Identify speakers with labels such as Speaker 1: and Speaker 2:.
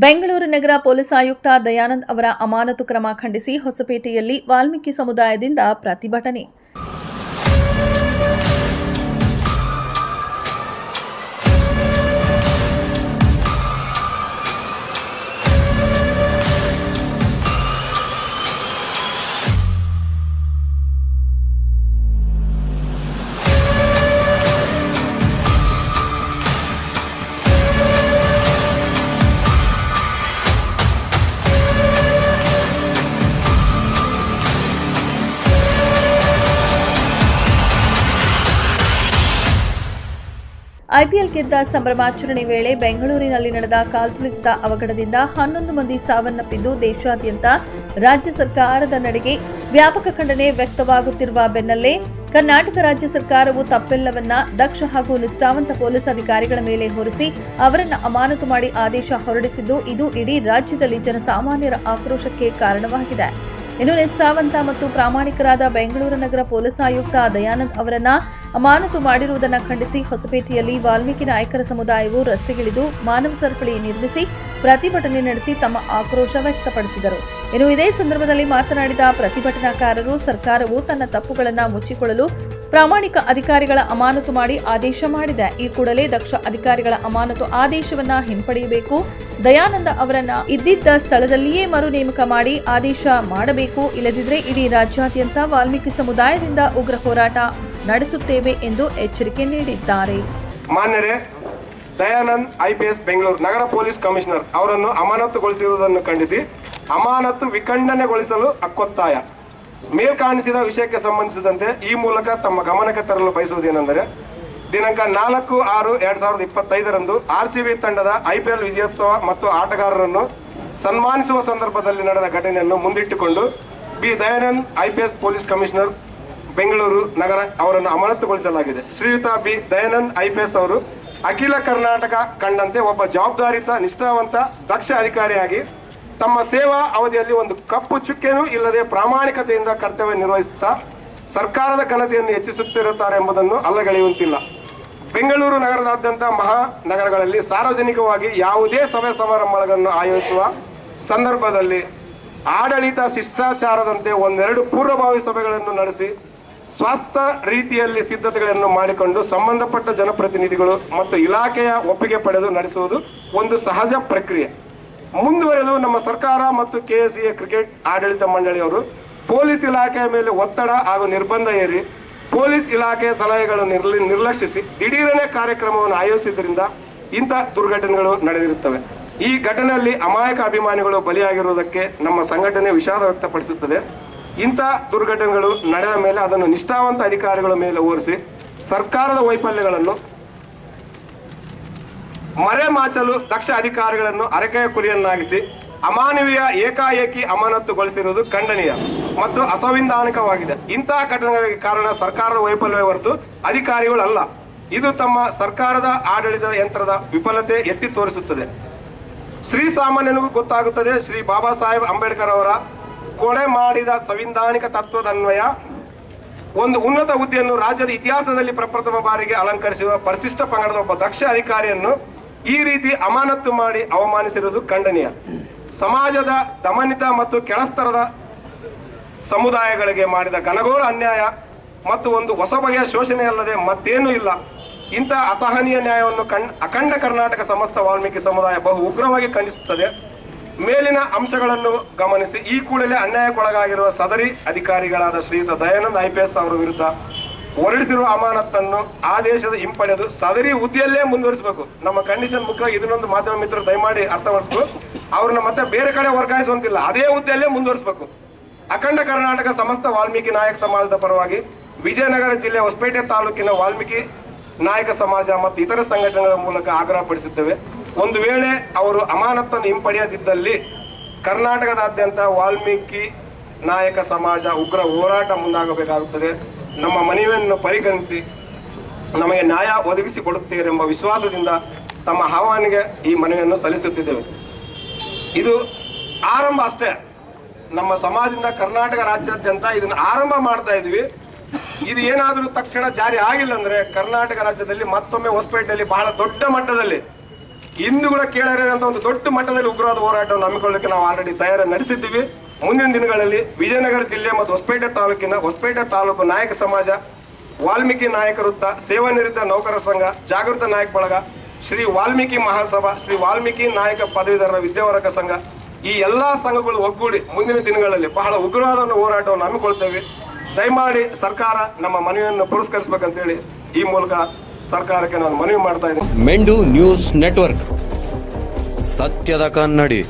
Speaker 1: ಬೆಂಗಳೂರು ನಗರ police ಆಯುಕ್ತ ದಯಾನಂದ್ ಅವರ ಅಮಾನತು ಕ್ರಮ ಖಂಡಿಸಿ ಹೊಸಪೇಟೆಯಲ್ಲಿ ವಾಲ್ಮೀಕಿ ಸಮುದಾಯದಿಂದ ಪ್ರತಿಭಟನೆ. ಐಪಿಎಲ್ ಗೆದ್ದ ಸಂಭ್ರಮಾಚರಣೆ ವೇಳೆ ಬೆಂಗಳೂರಿನಲ್ಲಿ ನಡೆದ ಕಾಲ್ತುಳಿತದ ಅವಘಡದಿಂದ 11 ಮಂದಿ ಸಾವನ್ನಪ್ಪಿದ್ದು ದೇಶಾದ್ಯಂತ ರಾಜ್ಯ ಸರ್ಕಾರದ ನಡೆಗೆ ವ್ಯಾಪಕ ಖಂಡನೆ ವ್ಯಕ್ತವಾಗುತ್ತಿರುವ ಬೆನ್ನಲ್ಲೇ ಕರ್ನಾಟಕ ರಾಜ್ಯ ಸರ್ಕಾರವು ತಪ್ಪೆಲ್ಲವನ್ನ ದಕ್ಷ ಹಾಗೂ ನಿಷ್ಠಾವಂತ ಪೊಲೀಸ್ ಅಧಿಕಾರಿಗಳ ಮೇಲೆ ಹೊರಿಸಿ ಅವರನ್ನು ಅಮಾನತು ಮಾಡಿ ಆದೇಶ ಹೊರಡಿಸಿದ್ದು ಇದು ಇಡೀ ರಾಜ್ಯದಲ್ಲಿ ಜನಸಾಮಾನ್ಯರ ಆಕ್ರೋಶಕ್ಕೆ ಕಾರಣವಾಗಿದೆ. ಇನ್ನು ನಿಷ್ಠಾವಂತ ಮತ್ತು ಪ್ರಾಮಾಣಿಕರಾದ ಬೆಂಗಳೂರು ನಗರ ಪೊಲೀಸ್ ಆಯುಕ್ತ ದಯಾನಂದ್ ಅವರನ್ನ ಅಮಾನತು ಮಾಡಿರುವುದನ್ನು ಖಂಡಿಸಿ ಹೊಸಪೇಟೆಯಲ್ಲಿ ವಾಲ್ಮೀಕಿ ನಾಯಕರ ಸಮುದಾಯವು ರಸ್ತೆಗಿಳಿದು ಮಾನವ ಸರಪಳಿ ನಿರ್ಮಿಸಿ ಪ್ರತಿಭಟನೆ ನಡೆಸಿ ತಮ್ಮ ಆಕ್ರೋಶ ವ್ಯಕ್ತಪಡಿಸಿದರು. ಇನ್ನು ಇದೇ ಸಂದರ್ಭದಲ್ಲಿ ಮಾತನಾಡಿದ ಪ್ರತಿಭಟನಾಕಾರರು, ಸರ್ಕಾರವು ತನ್ನ ತಪ್ಪುಗಳನ್ನು ಮುಚ್ಚಿಕೊಳ್ಳಲು ಪ್ರಾಮಾಣಿಕ ಅಧಿಕಾರಿಗಳ ಅಮಾನತು ಮಾಡಿ ಆದೇಶ ಮಾಡಿದೆ. ಈ ಕೂಡಲೇ ದಕ್ಷ ಅಧಿಕಾರಿಗಳ ಅಮಾನತು ಆದೇಶವನ್ನ ಹಿಂಪಡೆಯಬೇಕು. ದಯಾನಂದ ಅವರನ್ನ ಇದ್ದಿದ್ದ ಸ್ಥಳದಲ್ಲಿಯೇ ಮರು ನೇಮಕ ಮಾಡಿ ಆದೇಶ ಮಾಡಬೇಕು. ಇಲ್ಲದಿದ್ದರೆ ಇಡೀ ರಾಜ್ಯಾದ್ಯಂತ ವಾಲ್ಮೀಕಿ ಸಮುದಾಯದಿಂದ ಉಗ್ರ ಹೋರಾಟ ನಡೆಸುತ್ತೇವೆ ಎಂದು ಎಚ್ಚರಿಕೆ ನೀಡಿದ್ದಾರೆ.
Speaker 2: ಮಾನ್ಯರೇ, ದಯಾನಂದ್ ಐಪಿಎಸ್ ಬೆಂಗಳೂರು ನಗರ ಪೊಲೀಸ್ ಕಮಿಷನರ್ ಅವರನ್ನು ಅಮಾನತುಗೊಳಿಸಿರುವುದನ್ನು ಖಂಡಿಸಿ ಅಮಾನತು ವಿಖಂಡನೆಗೊಳಿಸಲು ಹಕ್ಕೊತ್ತಾಯ. ಮೇಲ್ಕಾಣಿಸಿದ ವಿಷಯಕ್ಕೆ ಸಂಬಂಧಿಸಿದಂತೆ ಈ ಮೂಲಕ ತಮ್ಮ ಗಮನಕ್ಕೆ ತರಲು ಬಯಸುವುದೇನೆಂದರೆ, ದಿನಾಂಕ 4/6/2025 ಆರ್ಸಿಬಿ ತಂಡದ ಐಪಿಎಲ್ ವಿಜಯೋತ್ಸವ ಮತ್ತು ಆಟಗಾರರನ್ನು ಸನ್ಮಾನಿಸುವ ಸಂದರ್ಭದಲ್ಲಿ ನಡೆದ ಘಟನೆಯನ್ನು ಮುಂದಿಟ್ಟುಕೊಂಡು B Dayanand IPS police commissioner Bengaluru ನಗರ ಅವರನ್ನು ಅಮಾನತುಗೊಳಿಸಲಾಗಿದೆ. ಶ್ರೀಯುತ ಬಿ ದಯಾನಂದ್ ಐಪಿಎಸ್ ಅವರು ಅಖಿಲ ಕರ್ನಾಟಕ ಕಂಡಂತೆ ಒಬ್ಬ ಜವಾಬ್ದಾರಿತ, ನಿಷ್ಠಾವಂತ, ದಕ್ಷ ಅಧಿಕಾರಿಯಾಗಿ ತಮ್ಮ ಸೇವಾ ಅವಧಿಯಲ್ಲಿ ಒಂದು ಕಪ್ಪು ಚುಕ್ಕೆನೂ ಇಲ್ಲದೆ ಪ್ರಾಮಾಣಿಕತೆಯಿಂದ ಕರ್ತವ್ಯ ನಿರ್ವಹಿಸುತ್ತಾ ಸರ್ಕಾರದ ಘನತೆಯನ್ನು ಹೆಚ್ಚಿಸುತ್ತಿರುತ್ತಾರೆ ಎಂಬುದನ್ನು ಅಲ್ಲಗಳೆಯುವಂತಿಲ್ಲ. ಬೆಂಗಳೂರು ನಗರದಾದ್ಯಂತ ಮಹಾನಗರಗಳಲ್ಲಿ ಸಾರ್ವಜನಿಕವಾಗಿ ಯಾವುದೇ ಸಭೆ ಸಮಾರಂಭಗಳನ್ನು ಆಯೋಜಿಸುವ ಸಂದರ್ಭದಲ್ಲಿ ಆಡಳಿತ ಶಿಷ್ಟಾಚಾರದಂತೆ ಒಂದೆರಡು ಪೂರ್ವಭಾವಿ ಸಭೆಗಳನ್ನು ನಡೆಸಿ ಸ್ವಾಸ್ಥ ರೀತಿಯಲ್ಲಿ ಸಿದ್ಧತೆಗಳನ್ನು ಮಾಡಿಕೊಂಡು ಸಂಬಂಧಪಟ್ಟ ಜನಪ್ರತಿನಿಧಿಗಳು ಮತ್ತು ಇಲಾಖೆಯ ಒಪ್ಪಿಗೆ ಪಡೆದು ನಡೆಸುವುದು ಒಂದು ಸಹಜ ಪ್ರಕ್ರಿಯೆ. ಮುಂದುವರೆದು ನಮ್ಮ ಸರ್ಕಾರ ಮತ್ತು ಕೆಎಸ್ಸಿಎ ಕ್ರಿಕೆಟ್ ಆಡಳಿತ ಮಂಡಳಿಯವರು ಪೊಲೀಸ್ ಇಲಾಖೆಯ ಮೇಲೆ ಒತ್ತಡ ಹಾಗೂ ನಿರ್ಬಂಧ ಹೇರಿ ಪೊಲೀಸ್ ಇಲಾಖೆಯ ಸಲಹೆಗಳನ್ನು ನಿರ್ಲಕ್ಷಿಸಿ ದಿಢೀರನೆ ಕಾರ್ಯಕ್ರಮವನ್ನು ಆಯೋಜಿಸಿದ್ದರಿಂದ ಇಂಥ ದುರ್ಘಟನೆಗಳು ನಡೆದಿರುತ್ತವೆ. ಈ ಘಟನೆಯಲ್ಲಿ ಅಮಾಯಕ ಅಭಿಮಾನಿಗಳು ಬಲಿಯಾಗಿರುವುದಕ್ಕೆ ನಮ್ಮ ಸಂಘಟನೆ ವಿಷಾದ ವ್ಯಕ್ತಪಡಿಸುತ್ತದೆ. ಇಂಥ ದುರ್ಘಟನೆಗಳು ನಡೆದ ಮೇಲೆ ಅದನ್ನು ನಿಷ್ಠಾವಂತ ಅಧಿಕಾರಿಗಳ ಮೇಲೆ ಹೊರಿಸಿ ಸರ್ಕಾರದ ವೈಫಲ್ಯಗಳನ್ನು ಮರೆಮಾಚಲು ದಕ್ಷ ಅಧಿಕಾರಿಗಳನ್ನು ಅರಕೆಯ ಕುರಿಯನ್ನಾಗಿಸಿ ಅಮಾನವೀಯ ಏಕಾಏಕಿ ಅಮಾನತುಗೊಳಿಸಿರುವುದು ಖಂಡನೀಯ ಮತ್ತು ಅಸಂವಿಧಾನಿಕವಾಗಿದೆ. ಇಂತಹ ಘಟನೆಗಳಿಗೆ ಕಾರಣ ಸರ್ಕಾರದ ವೈಫಲ್ಯವೇ ಹೊರತು ಅಧಿಕಾರಿಗಳಲ್ಲ. ಇದು ತಮ್ಮ ಸರ್ಕಾರದ ಆಡಳಿತ ಯಂತ್ರದ ವಿಫಲತೆ ಎತ್ತಿ ತೋರಿಸುತ್ತದೆ. ಶ್ರೀಸಾಮಾನ್ಯನಿಗೂ ಗೊತ್ತಾಗುತ್ತದೆ, ಶ್ರೀ ಬಾಬಾ ಸಾಹೇಬ್ ಅಂಬೇಡ್ಕರ್ ಅವರ ಕೊಡೆ ಮಾಡಿದ ಸಂವಿಧಾನಿಕ ತತ್ವದನ್ವಯ ಒಂದು ಉನ್ನತ ಹುದ್ದೆಯನ್ನು ರಾಜ್ಯದ ಇತಿಹಾಸದಲ್ಲಿ ಪ್ರಪ್ರಥಮ ಬಾರಿಗೆ ಅಲಂಕರಿಸುವ ಪರಿಶಿಷ್ಟ ಪಂಗಡದ ಒಬ್ಬ ದಕ್ಷ ಅಧಿಕಾರಿಯನ್ನು ಈ ರೀತಿ ಅಮಾನತು ಮಾಡಿ ಅವಮಾನಿಸಿರುವುದು ಖಂಡನೀಯ. ಸಮಾಜದ ದಮನಿತ ಮತ್ತು ಕೆಳಸ್ತರದ ಸಮುದಾಯಗಳಿಗೆ ಮಾಡಿದ ಘನಘೋರ ಅನ್ಯಾಯ ಮತ್ತು ಒಂದು ಹೊಸ ಬಗೆಯ ಶೋಷಣೆಯಲ್ಲದೆ ಮತ್ತೇನೂ ಇಲ್ಲ. ಇಂಥ ಅಸಹನೀಯ ನ್ಯಾಯವನ್ನು ಅಖಂಡ ಕರ್ನಾಟಕ ಸಮಸ್ತ ವಾಲ್ಮೀಕಿ ಸಮುದಾಯ ಬಹು ಉಗ್ರವಾಗಿ ಖಂಡಿಸುತ್ತದೆ. ಮೇಲಿನ ಅಂಶಗಳನ್ನು ಗಮನಿಸಿ ಈ ಕೂಡಲೇ ಅನ್ಯಾಯಕ್ಕೊಳಗಾಗಿರುವ ಸದರಿ ಅಧಿಕಾರಿಗಳಾದ ಶ್ರೀಯುತ ದಯಾನಂದ್ ಐಪಿಎಸ್ ಅವರ ವಿರುದ್ಧ ಹೊರಡಿಸಿರುವ ಅಮಾನತನ್ನು ಆದೇಶದ ಹಿಂಪಡೆದು ಸದರಿ ಹುದ್ದೆಯಲ್ಲೇ ಮುಂದುವರಿಸಬೇಕು. ನಮ್ಮ ಕಂಡೀಷನ್ ಮುಖ್ಯವಾಗಿ ಇದನ್ನೊಂದು ಮಾಧ್ಯಮ ಮಿತ್ರರು ದಯಮಾಡಿ ಅರ್ಥ ಮಾಡಿಸ್ಬೇಕು. ಅವ್ರನ್ನ ಮತ್ತೆ ಬೇರೆ ಕಡೆ ವರ್ಗಾಯಿಸುವಂತಿಲ್ಲ, ಅದೇ ಹುದ್ದೆಯಲ್ಲೇ ಮುಂದುವರಿಸಬೇಕು. ಅಖಂಡ ಕರ್ನಾಟಕ ಸಮಸ್ತ ವಾಲ್ಮೀಕಿ ನಾಯಕ ಸಮಾಜದ ಪರವಾಗಿ ವಿಜಯನಗರ ಜಿಲ್ಲೆ ಹೊಸಪೇಟೆ ತಾಲೂಕಿನ ವಾಲ್ಮೀಕಿ ನಾಯಕ ಸಮಾಜ ಮತ್ತು ಇತರ ಸಂಘಟನೆಗಳ ಮೂಲಕ ಆಗ್ರಹಪಡಿಸುತ್ತೇವೆ. ಒಂದು ವೇಳೆ ಅವರು ಅಮಾನತನ್ನು ಹಿಂಪಡೆಯದಿದ್ದಲ್ಲಿ ಕರ್ನಾಟಕದಾದ್ಯಂತ ವಾಲ್ಮೀಕಿ ನಾಯಕ ಸಮಾಜ ಉಗ್ರ ಹೋರಾಟ ಮುಂದಾಗಬೇಕಾಗುತ್ತದೆ. ನಮ್ಮ ಮನವಿಯನ್ನು ಪರಿಗಣಿಸಿ ನಮಗೆ ನ್ಯಾಯ ಒದಗಿಸಿಕೊಡುತ್ತೀರಿ ಎಂಬ ವಿಶ್ವಾಸದಿಂದ ತಮ್ಮ ಆಹ್ವಾನಿಗೆ ಈ ಮನವಿಯನ್ನು ಸಲ್ಲಿಸುತ್ತಿದ್ದೇವೆ. ಇದು ಆರಂಭ ಅಷ್ಟೇ. ನಮ್ಮ ಸಮಾಜದಿಂದ ಕರ್ನಾಟಕ ರಾಜ್ಯಾದ್ಯಂತ ಇದನ್ನು ಆರಂಭ ಮಾಡ್ತಾ ಇದ್ವಿ. ಇದು ಏನಾದರೂ ತಕ್ಷಣ ಜಾರಿ ಆಗಿಲ್ಲ ಅಂದ್ರೆ ಕರ್ನಾಟಕ ರಾಜ್ಯದಲ್ಲಿ ಮತ್ತೊಮ್ಮೆ ಹೊಸಪೇಟೆಯಲ್ಲಿ ಬಹಳ ದೊಡ್ಡ ಮಟ್ಟದಲ್ಲಿ ಹಿಂದೂಗಳ ಕೇಳರಿದಂತ ಒಂದು ದೊಡ್ಡ ಮಟ್ಟದಲ್ಲಿ ಉಗ್ರವಾದ ಹೋರಾಟವನ್ನು ಹಮ್ಮಿಕೊಳ್ಳಲಿಕ್ಕೆ ನಾವು ಆಲ್ರೆಡಿ ತಯಾರಿ ನಡೆಸಿದ್ದೀವಿ. ಮುಂದಿನ ದಿನಗಳಲ್ಲಿ ವಿಜಯನಗರ ಜಿಲ್ಲೆ ಮತ್ತು ಹೊಸಪೇಟೆ ತಾಲೂಕು ನಾಯಕ ಸಮಾಜ, ವಾಲ್ಮೀಕಿ ನಾಯಕ ವೃತ್ತ, ಸೇವಾನಿವೃತ್ತ ನೌಕರರ ಸಂಘ, ಜಾಗೃತ ನಾಯಕ ಬಳಗ, ಶ್ರೀ ವಾಲ್ಮೀಕಿ ಮಹಾಸಭಾ, ಶ್ರೀ ವಾಲ್ಮೀಕಿ ನಾಯಕ ಪದವೀಧರರ ವಿದ್ಯಾವರ್ಗ ಸಂಘ, ಈ ಎಲ್ಲಾ ಸಂಘಗಳು ಒಗ್ಗೂಡಿ ಮುಂದಿನ ದಿನಗಳಲ್ಲಿ ಬಹಳ ಉಗ್ರವಾದ ಹೋರಾಟವನ್ನು ಹಮ್ಮಿಕೊಳ್ತೇವೆ. ದಯಮಾಡಿ ಸರ್ಕಾರ ನಮ್ಮ ಮನವಿಯನ್ನು ಪುರಸ್ಕರಿಸಬೇಕಂತೇಳಿ ಈ ಮೂಲಕ ಸರ್ಕಾರಕ್ಕೆ ನಾನು ಮನವಿ ಮಾಡ್ತಾ ಇದ್ದೀನಿ.
Speaker 3: ಮೆಂಡು ನ್ಯೂಸ್ ನೆಟ್ವರ್ಕ್, ಸತ್ಯದ ಕನ್ನಡಿ.